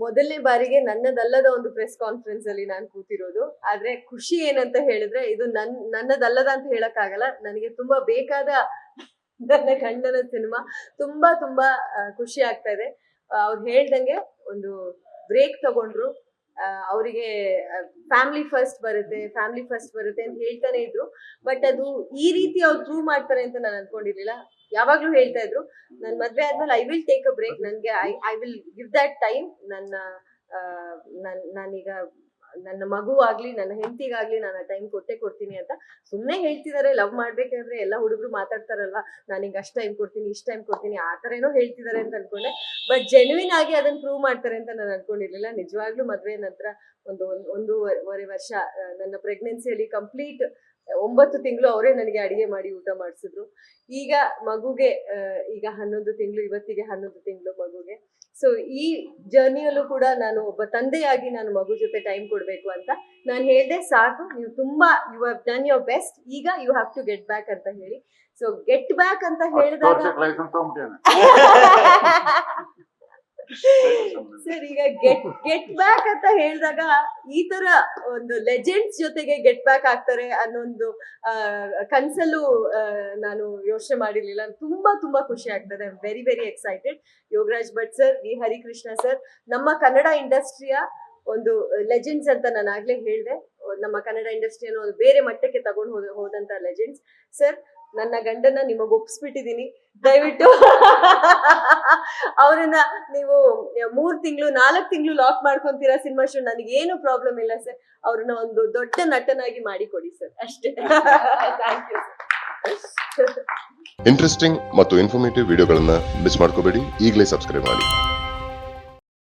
ಮೊದಲನೇ ಬಾರಿಗೆ ನನ್ನದಲ್ಲದ ಒಂದು ಪ್ರೆಸ್ ಕಾನ್ಫರೆನ್ಸ್ ಅಲ್ಲಿ ನಾನು ಕೂತಿರೋದು. ಆದ್ರೆ ಖುಷಿ ಏನಂತ ಹೇಳಿದ್ರೆ ಇದು ನನ್ನದಲ್ಲದ ಅಂತ ಹೇಳಕ್ಕಾಗಲ್ಲ. ನನಗೆ ತುಂಬಾ ಬೇಕಾದ ನನ್ನ ಗಂಡನ ಸಿನಿಮಾ. ತುಂಬಾ ತುಂಬಾ ಖುಷಿ ಆಗ್ತಾ ಇದೆ. ಅವ್ರು ಹೇಳ್ದಂಗೆ ಒಂದು ಬ್ರೇಕ್ ತಗೊಂಡ್ರು. ಅವರಿಗೆ ಫ್ಯಾಮಿಲಿ ಫಸ್ಟ್ ಬರುತ್ತೆ ಅಂತ ಹೇಳ್ತಾನೆ ಇದ್ರು. ಬಟ್ ಅದು ಈ ರೀತಿ ಅವ್ರು ಪ್ರೂವ್ ಮಾಡ್ತಾರೆ ಅಂತ ನಾನು ಅನ್ಕೊಂಡಿರ್ಲಿಲ್ಲ. ಯಾವಾಗ್ಲೂ ಹೇಳ್ತಾ ಇದ್ರು, ನನ್ ಮದ್ವೆ ಆದ್ಮೇಲೆ I will take a break, ನನ್ಗೆ I will give that time. ನಾನೀಗ ನನ್ನ ಮಗು ಆಗ್ಲಿ ನನ್ನ ಹೆಂಡತಿಗಾಗ್ಲಿ ನಾನು ಟೈಮ್ ಕೊಡ್ತೀನಿ ಅಂತ. ಸುಮ್ನೆ ಹೇಳ್ತಿದಾರೆ, ಲವ್ ಮಾಡ್ಬೇಕಾದ್ರೆ ಎಲ್ಲ ಹುಡುಗರು ಮಾತಾಡ್ತಾರಲ್ವಾ, ನಾನೀಗ ಅಷ್ಟ್ ಟೈಮ್ ಕೊಡ್ತೀನಿ ಇಷ್ಟ್ ಟೈಮ್ ಕೊಡ್ತೀನಿ ಆ ತರ ಏನೋ ಹೇಳ್ತಿದಾರೆ ಅಂತ ಅನ್ಕೊಂಡೆ. ಬಟ್ ಜೆನ್ಯೂನ್ ಆಗಿ ಅದನ್ನ ಪ್ರೂವ್ ಮಾಡ್ತಾರೆ ಅಂತ ನಾನು ಅನ್ಕೊಂಡಿರ್ಲಿಲ್ಲ. ನಿಜವಾಗ್ಲೂ ಮದ್ವೆ ನಂತರ ಒಂದೂವರೆ ವರ್ಷ ನನ್ನ ಪ್ರೆಗ್ನೆನ್ಸಿಯಲ್ಲಿ ಕಂಪ್ಲೀಟ್ 9 ತಿಂಗಳು ಅವರೇ ನನಗೆ ಅಡಿಗೆ ಮಾಡಿ ಊಟ ಮಾಡಿಸಿದ್ರು. ಈಗ ಮಗುಗೆ ಈಗ 11 ತಿಂಗಳು, ಇವತ್ತಿಗೆ 11 ತಿಂಗಳು ಮಗುಗೆ. ಸೊ ಈ ಜರ್ನಿಯಲ್ಲೂ ಕೂಡ ನಾನು ಒಬ್ಬ ತಂದೆಯಾಗಿ ನಾನು ಮಗು ಜೊತೆ ಟೈಮ್ ಕೊಡ್ಬೇಕು ಅಂತ ನಾನು ಹೇಳ್ದೆ. ಸಾಕು, ನೀವು ತುಂಬಾ you have done your best, ಈಗ you have to get back ಅಂತ ಹೇಳಿ. ಸೊ ಗೆಟ್ ಬ್ಯಾಕ್ ಅಂತ ಹೇಳಿದಾಗ ಸರ್, ಈಗ ಗೆಟ್ ಬ್ಯಾಕ್ ಅಂತ ಹೇಳಿದಾಗ ಈ ತರ ಒಂದು ಲೆಜೆಂಡ್ಸ್ ಜೊತೆಗೆ ಗೆಟ್ ಬ್ಯಾಕ್ ಆಗ್ತಾರೆ ಅನ್ನೊಂದು ಕನ್ಸಲ್ಲೂ ನಾನು ಯೋಚನೆ ಮಾಡಿರ್ಲಿಲ್ಲ. ತುಂಬಾ ತುಂಬಾ ಖುಷಿ ಆಗ್ತದೆ. Very very excited. Yograj Bhat sir, V Harikrishna sir, ನಮ್ಮ ಕನ್ನಡ ಇಂಡಸ್ಟ್ರಿಯ ಒಂದು ಲೆಜೆಂಡ್ಸ್ ಅಂತ ನಾನು ಆಗ್ಲೇ ಹೇಳಿದೆ. ನಮ್ಮ ಕನ್ನಡ ಇಂಡಸ್ಟ್ರಿಯನ್ನು ಒಂದು ಬೇರೆ ಮಟ್ಟಕ್ಕೆ ತಗೊಂಡು ಹೋದಂತ ಲೆಜೆಂಡ್ಸ್ ಸರ್. ನನ್ನ ಗಂಡನ ನಿಮಗ್ ಒಪ್ಪಿಸ್ಬಿಟ್ಟಿದೀನಿ. ದಯವಿಟ್ಟು ಅವ್ರನ್ನ ನೀವು 3 ತಿಂಗಳು 4 ತಿಂಗಳು ಲಾಕ್ ಮಾಡ್ಕೊಂತೀರಾ ಸಿನಿಮಾ ಶೋ, ನನಗೇನು ಪ್ರಾಬ್ಲಮ್ ಇಲ್ಲ ಸರ್. ಅವ್ರನ್ನ ಒಂದು ದೊಡ್ಡ ನಟನಾಗಿ ಮಾಡಿಕೊಡಿ ಸರ್, ಅಷ್ಟೇ. Thank you. ಇಂಟ್ರೆಸ್ಟಿಂಗ್ ಮತ್ತು ಇನ್ಫಾರ್ಮೇಟಿವ್ ವಿಡಿಯೋಗಳನ್ನ ಮಿಸ್ ಮಾಡ್ಕೋಬೇಡಿ. ಈಗಲೇ ಸಬ್ಸ್ಕ್ರೈಬ್ ಮಾಡಿ.